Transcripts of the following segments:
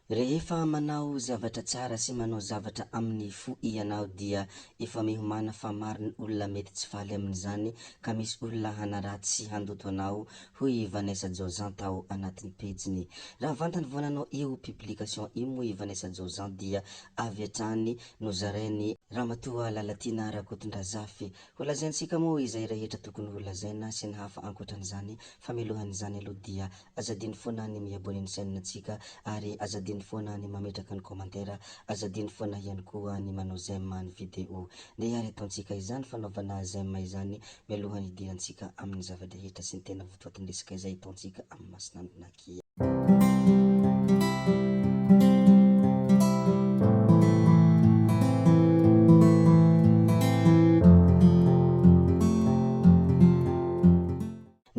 Rehefa manao zavatra tsara sy manao zavatra amin'ny fo ianao dia efa mihomana fa maro ny olona mety tsy faly amin'izany ka misy olona hanaratsy sy handoto anao hoy Vanessa Jojan tao anatin'ny pejiny. Raha vantany vao nanao io publication io moa i Vanessa Jojan dia avy hatrany nozarainy Ramatoa Lalatina Rakotondrazafy. Ho lazaintsika moa izay rehetra tokony ho lazaina sy ny hafa ankoatran'izany fa mialohan'izany aloha dia azadiny foana ny miabony ny chaîne-tsika ary azadiny foana ny mametraka ny commentaire, azadiny foana ihany koa ny manao j'aime ny vidéo. Nde ary ataontsika izany fanaovana j'aime izany mialohan'ny idirantsika amin'ny zava-drehetra sy ny tena votoatin-dresaka izay ataontsika amin'ny masinandronakia.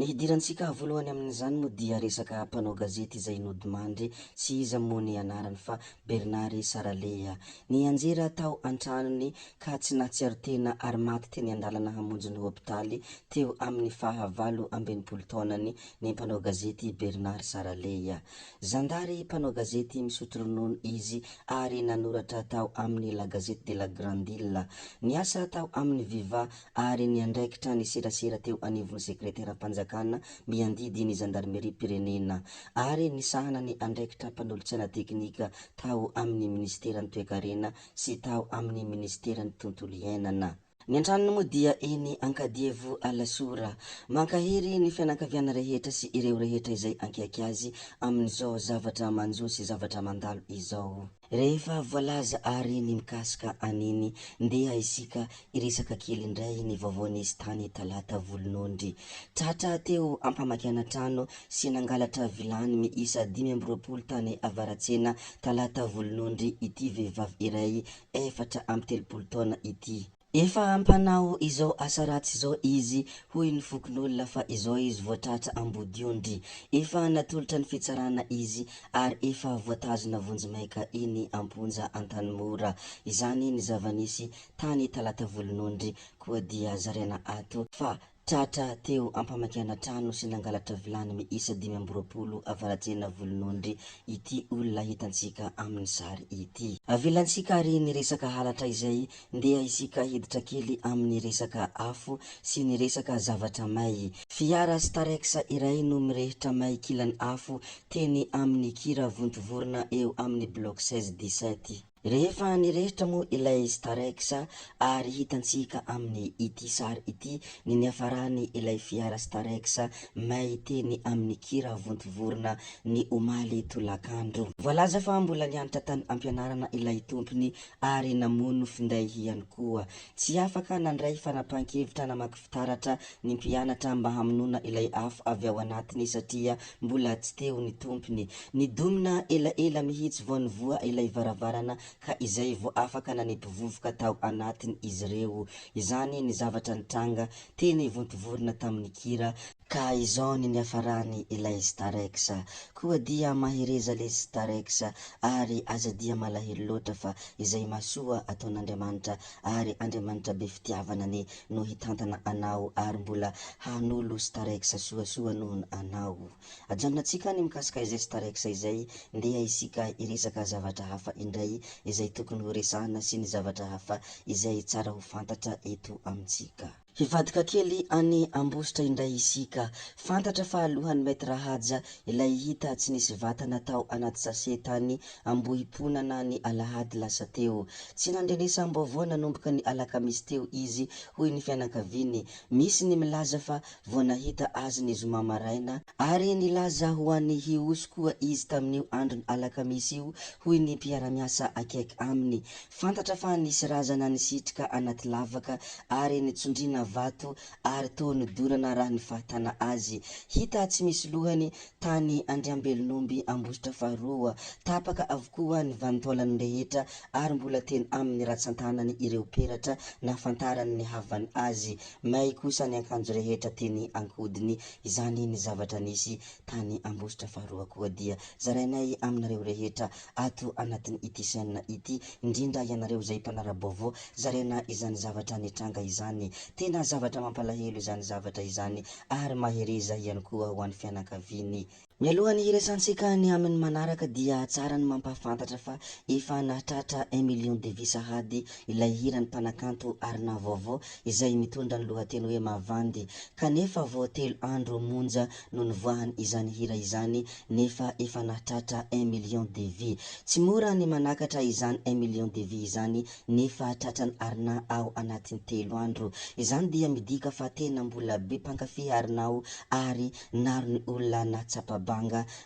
Ny hidirantsika voalohany amin'izany moa dia resaka mpanao gazety izay nodimandry tsy iza moa ny anarany fa Bernard Saraleha. Ny anjera tao an-tranony ka tsy nahatsiaro tena ary maty teny an-dalana hamonjy ny hopitaly teo amin'ny fahavalo ambinipolo taonany ny mpanao gazety Bernard Saraleha. Zandary mpanao gazety misotro ronono izy ary nanoratra tao amin'ny La Gazette de la Grande Ile. Niasa tao amin'ny Viva ary niandraikitra ny serasera teo anivon'ny sekretera mpanjakana miandidy ny gendarmerie pirenena ary nisahana ny andraikitra mpanolotsiana teknika tao amin'ny ministeran'ny toe-karena sy tao amin'ny ministeran'ny tontolo iainana. Ny antranony moa dia eny Ankadievo Alasora. Mankahery ny fianakaviana rehetra sy ireo rehetra izay ankiaky azy amin'izao zavatra manjo sy zavatra mandalo izao. Rehefa voalaza ary ny mikasika aniny ndeha isika iresaka kely indray ny vaovaonisy tany talata volonondry. Tratra teo ampamakiana trano sy nangalatra vilany miisa 520 tany Avaratsena talata volonondry ity vehivavy iray 4 taona ity. Efa ampanao izao asa ratsy izao izy hoy ny fokon'olona fa izao izy voatratra Ambodiondry. Efa natolotra ny fitsarana izy ary efa voatazona vonjimaika eny Amponja Antanimora. Izany ny zava-nisy tany talata volonondry koa dia zaraina ato fa tratra teo ampamakiana trano sy nangalatra vilany miisa 520 Avaratsena volonondry ity olona hitantsika amin'ny sary ity. Avelantsika ary ny resaka halatra izay ndeha isika hiditra kely amin'ny resaka afo sy ny resaka zavatra may. Fiara Starex iray no mirehitra may kilany afo teny amin'ny Kira Vontovorona eo amin'ny bloc 16-17. Rehefa nirehitra moa ilay Starex ary hitantsika amin'ny ity sary ity ny niafarany ilay fiara Starex may teny amin'ny Kira Vontovorona ny omaly tolakandro. Voalaza fa mbola nianatra tany ampianarana ilay tompony ary namono finday ihany koa. Tsy afaka nandray fanapahan-kevitra namaky fitaratra ny mpianatra mba hamonoana ilay afo avy ao anatiny satria mbola tsy teo ny tompony. Nidomina elaela mihitsy vao nivoa ilay varavarana ka izay vao afaka nanimpivovoka tao anatiny izy ireo. Izany ny zavatra nitranga teny Vontovorona tamin'ny Kira ka izao ny niafarany ilay Starex. Koa dia mahereza le Starex ary aza dia malahelo loatra fa izay mahasoa ataon'Andriamanitra ary Andriamanitra be fitiavana ne no hitantana anao ary mbola hanolo Starex soasoa noho anao. Ajaminantsika ny mikasika izay Starex izay ndeha isika iresaka zavatra hafa indray izay tokony ho resahana sy ny zavatra hafa izay tsara ho fantatra eto amintsika. Hivadika kely any Ambositra indray isika. Fantatra fa alohan'ny Maître Haja ilay hita tsy nisy vatana tao anaty sase tany Ambohiponana ny Alahady lasa teo. Tsy nandrenesa mbaovao nanomboka ny Alakamisy teo izy hoy ny fianakaviany. Misy ny milaza fa vao nahita azy ny zoma maraina ary nilaza ho an'ny hiosy koa izy tamin'io andro ny Alakamisy io hoy ny mpiara-miasa akaiky aminy. Fantatra fa nisy razana nisitrika anaty lavaka ary nitsondrina vato ary toa nidorana raha ny fahatana azy. Hita tsy misy lohany tany Andriambelonomby Ambositra faharoa. Tapaka avokoa ny vanitaolany rehetra ary mbola teny amin'ny ratsan-tanany ireo peratra nahafantarany ny havany azy. May kosa ny akanjo rehetra teny ankodiny. Izany ny zavatra nisy tany Ambositra faharoa koa dia zarainay aminareo rehetra ato anatiny ity chaîne ity, indrindra ianareo zay mpanara-baovao zaraina izany zavatra nitranga izany. Tena zavatra mampalahelo izany zavatra izany ary mahereza ihany koa ho an'ny fianakaviany. Mialohan'ny hiresansika ny amin'ny manaraka dia tsara ny mampahafantatra fa efa nahatratra 1 million de vie sahady ilay hirany mpanakanto Arina vaovao izay mitondra ny lohateny hoe Mavandy, kanefa vao 3 andro monja no nivoahany izany hira izany nefa efa nahatratra 1 million de vie. Tsy mora ny manakatra izany 1 million de vie izany nefa tratrany Arina ao anatin'ny 3 andro. Izany dia midika fa tena mbola be mpankafy Arinao ary naro ny olona natsapabanga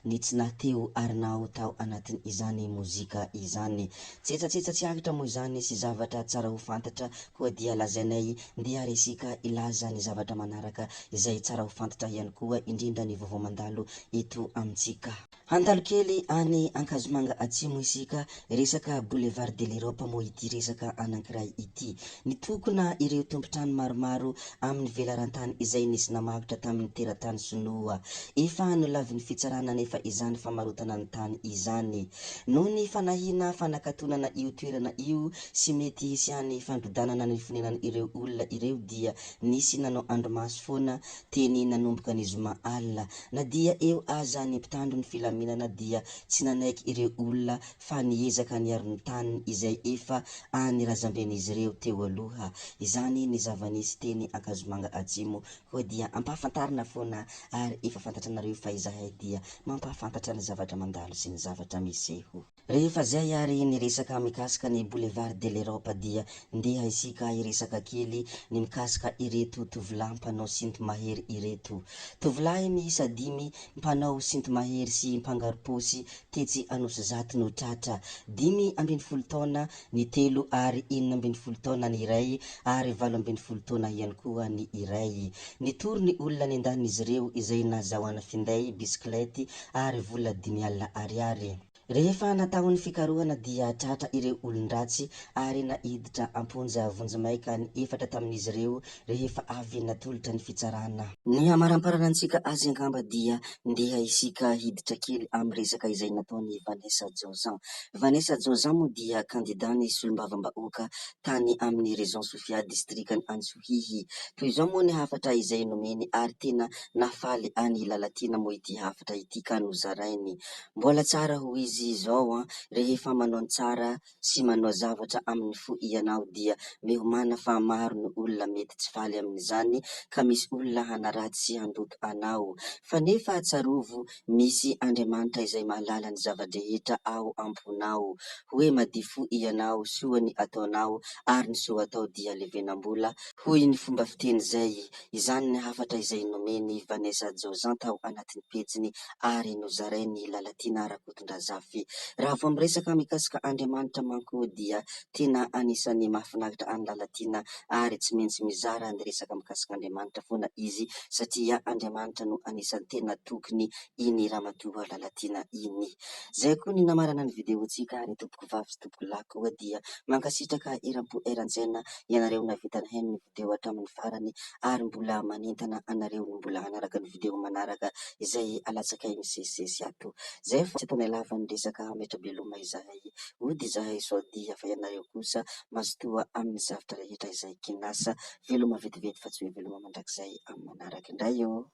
ny tsy nahateo Arinao tao anatin' izany mozika izany. Tsetsatsetsatra tsy ahitra moa izany sy zavatra tsara ho fantatra koa dia lazainay ndeha resika ilaza ny zavatra manaraka izay tsara ho fantatra ihany koa, indrindra ny vaovao mandalo eto amintsika. Handalo kely any Ankazomanga Atsimo isika, resaka boulevard de l'Europe moa ity resaka anankiray ity. Nitokona ireo tompotrano maromaro amin'ny velarantany izay nisy namagotra tamin'ny teratany sinoa. Efa nolavin'ny fitsarana nefa izany famarotana ny tany izany. Noho ny fanahina fanakatonana io toerana io sy mety hisy any fandrodanana ny fonenana ireo olona ireo dia nisy nanao andromaso foana teny nanomboka ny zoma alina. Na dia eo aza ny mpitandro ny filaminana dia tsy nanaiky ireo olona fa niezaka niaro ny tany izay efa any razamben'izy ireo teo aloha. Izany ny zava-nisy teny Ankazomanga Atsimo koa dia ampahafantarina foana ary efa fantatra nareo fa izahay dia mampahafantatra ny zavatra mandalo sy ny zavatra miseho. Rehefa zay ary ny resaka mikasika ny boulevard de l'Europe dia ndeha isika iresaka kely ny mikasika ireto tovolahy mpanao sinto mahery ireto. Tovolahy miisa 5 mpanao sinto mahery sy mpangarom-paosy tetsy Anosizato no tratra. 15 taona ny 3 ary 14 taona ny iray ary 17 taona ihany koa ny iray. Nitory ny olona ny andanin'izy ireo izay nazahoana finday bisiklety ary vola 5 alina ariary. Rehefa nataon'ny fikarohana dia tratra ireo olon-dratsy ary nahiditra amponja vonjimaika ny 4 tamin'izy ireo rehefa avy natolotra ny fitsarana. Ny hamaramparana antsika azy angamba dia ndeha isika hiditra kely amin'ny resaka izay nataon'ny Vanessa Jojan. Vanessa Jojan moa dia kandidany solombavam-bahoaka tany amin'ny région Sofia distrikany Antsohihy. Toy izao moa ny hafatra izay nomeny ary tena nafaly any Lalatina moa ity hafatra ity ka nozarainy. Mbola tsara ho izy izao rehefa manao ny tsara sy manao zavatra amin'ny fo ianao dia mihomana fa maro ny olona mety tsy faly amin'izany ka misy olona hanaratsy sy handoto anao. Fa nefa tsarovo, misy Andriamanitra izay mahalala ny zava-drehetra ao amponao. Hoe madio fo ianao, soa ny ataonao ary ny soa atao dia levenam-bola hoy ny fomba fiteny izay. Izany ny hafatra izay nomeny Vanessa Jojan tao anatin'ny pejiny ary nozarainy Lalatina Rakotondrazafy. Raha vao miresaka mikasika Andriamanitra manko dia tena anisany mahafinaritra any Lalatina ary tsy maintsy mizara ny resaka mikasika Andriamanitra foana izy satria Andriamanitra no anisany tena tokony iny ramatoa Lalatina iny. Zay koa ny namarana ny videontsika ary tompoko vavy sy tompoko lahy koa dia mankasitraka eram-po eran-tsaina ianareo navita ny hainy ny video hatramin'ny farany ary mbola manentana anareo ny mbola hanaraka ny video manaraka izay alatsakay misesisesy ato. Zay fo tsy ataonay lava ny resaka metrabeloma izahay ody izahay soadia fa ianareo kosa mazotoa amin'ny zavatra rehetra izay kinasa veloma vetivety fa tsy hoe veloma mandrakizay amin'ny manaraka indray io.